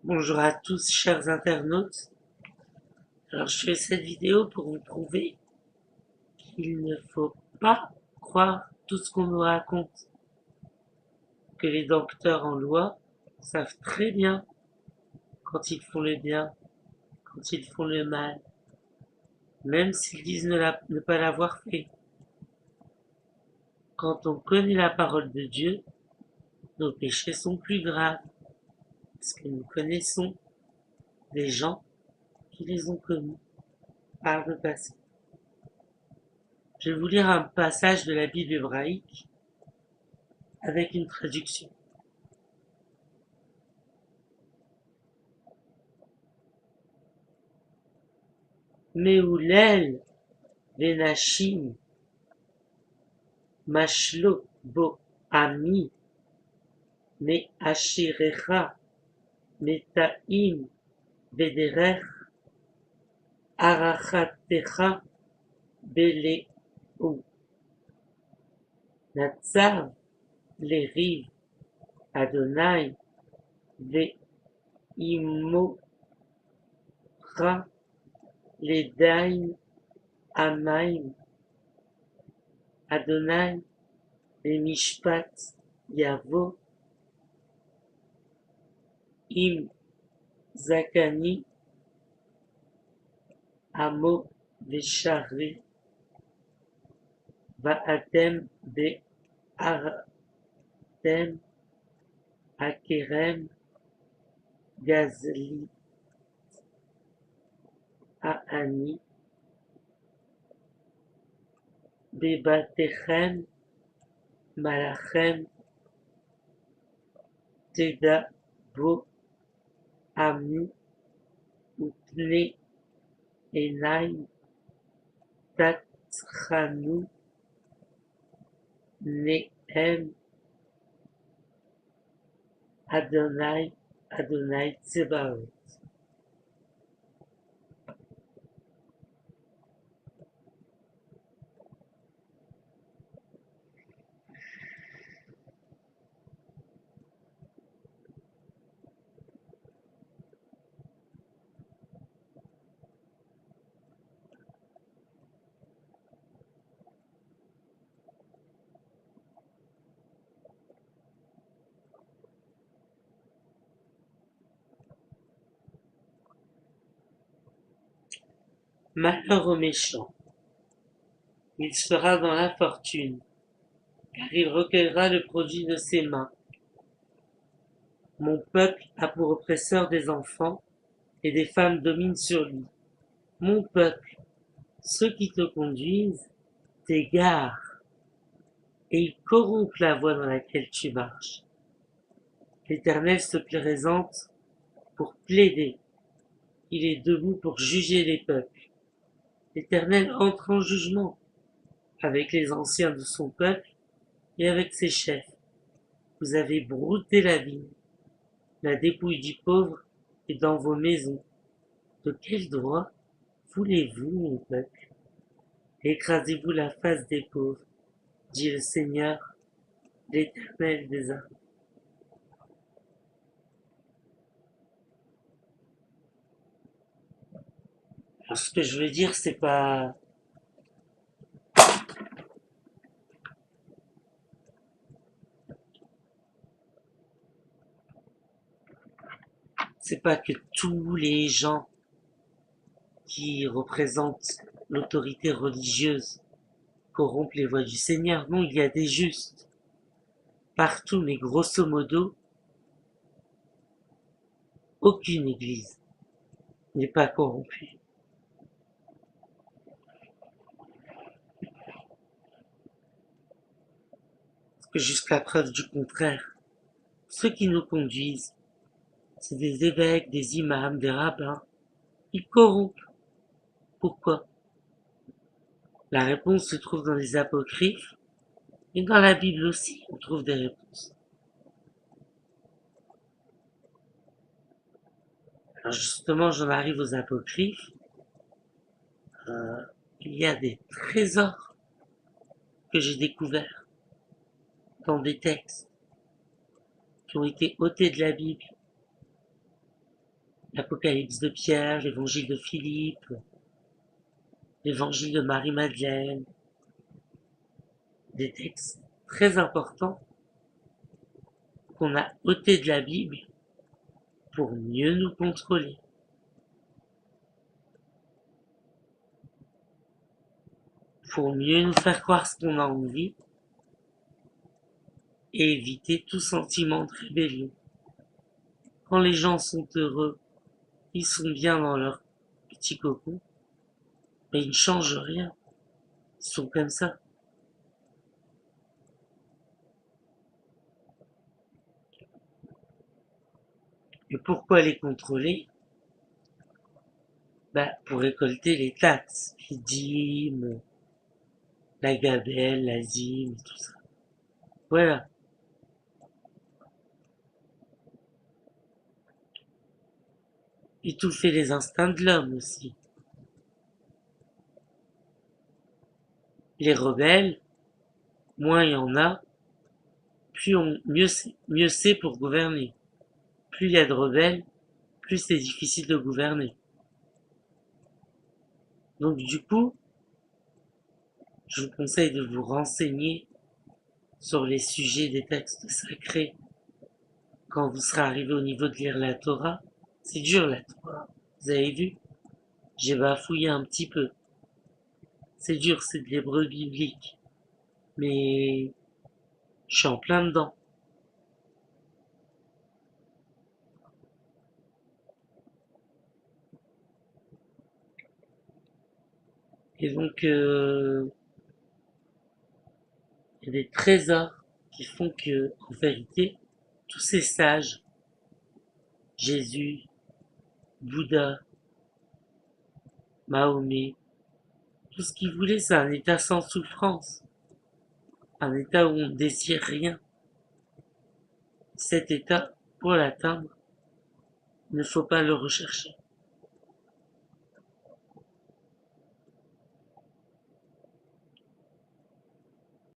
Bonjour à tous, chers internautes. Alors, je fais cette vidéo pour vous prouver qu'il ne faut pas croire tout ce qu'on nous raconte. Que les docteurs en loi savent très bien quand ils font le bien, quand ils font le mal, même s'ils disent ne pas l'avoir fait. Quand on connaît la parole de Dieu, nos péchés sont plus graves, parce que nous connaissons des gens qui les ont commis par le passé. Je vais vous lire un passage de la Bible hébraïque avec une traduction. מעולל ונשים משלו בו עמי מעשירך נטעים בדרך ערכתך בלאו נצב לריב אדוני ועמך לדין המים אדוני למשפט יבוא עם זקני עמו ושרי ואתם בארתם הכרם גזלית העני בבתיכם מלאכם תדברו עמי ופני עיניים תצחנו נאם אדוני צבאות. Malheur au méchant, il sera dans l'infortune, car il recueillera le produit de ses mains. Mon peuple a pour oppresseur des enfants, et des femmes dominent sur lui. Mon peuple, ceux qui te conduisent t'égarent, et ils corrompent la voie dans laquelle tu marches. L'Éternel se présente pour plaider, il est debout pour juger les peuples. L'Éternel entre en jugement avec les anciens de son peuple et avec ses chefs. Vous avez brouté la vigne, la dépouille du pauvre est dans vos maisons. De quel droit voulez-vous, mon peuple? Écrasez-vous la face des pauvres, dit le Seigneur, l'Éternel des armées. Alors, ce que je veux dire, c'est pas que tous les gens qui représentent l'autorité religieuse corrompent les voies du Seigneur. Non, il y a des justes partout, mais grosso modo, aucune église n'est pas corrompue. Parce que jusqu'à preuve du contraire, ceux qui nous conduisent, c'est des évêques, des imams, des rabbins. Ils corrompent. Pourquoi? La réponse se trouve dans les apocryphes, et dans la Bible aussi, on trouve des réponses. Alors justement, j'en arrive aux apocryphes. Il y a des trésors que j'ai découverts dans des textes qui ont été ôtés de la Bible. l'Apocalypse de Pierre, l'Évangile de Philippe, l'Évangile de Marie-Madeleine, des textes très importants qu'on a ôtés de la Bible pour mieux nous contrôler. Pour mieux nous faire croire ce qu'on a envie et éviter tout sentiment de rébellion. Quand les gens sont heureux, ils sont bien dans leur petit cocon, mais ils ne changent rien. Ils sont comme ça. Et pourquoi les contrôler? Pour récolter les taxes, les dîmes, la gabelle, la zime, tout ça. Voilà. Étouffer les instincts de l'homme aussi. Les rebelles, moins il y en a, mieux c'est pour gouverner. Plus il y a de rebelles, plus c'est difficile de gouverner. Donc du coup, je vous conseille de vous renseigner sur les sujets des textes sacrés quand vous serez arrivé au niveau de lire la Torah. C'est dur la Torah, vous avez vu? J'ai bafouillé un petit peu. C'est dur, c'est de l'hébreu biblique. Mais je suis en plein dedans. Et donc, il y a des trésors qui font que, en vérité, tous ces sages, Jésus, Bouddha, Mahomet, tout ce qu'ils voulaient, c'est un état sans souffrance. Un état où on ne désire rien. Cet état, pour l'atteindre, il ne faut pas le rechercher.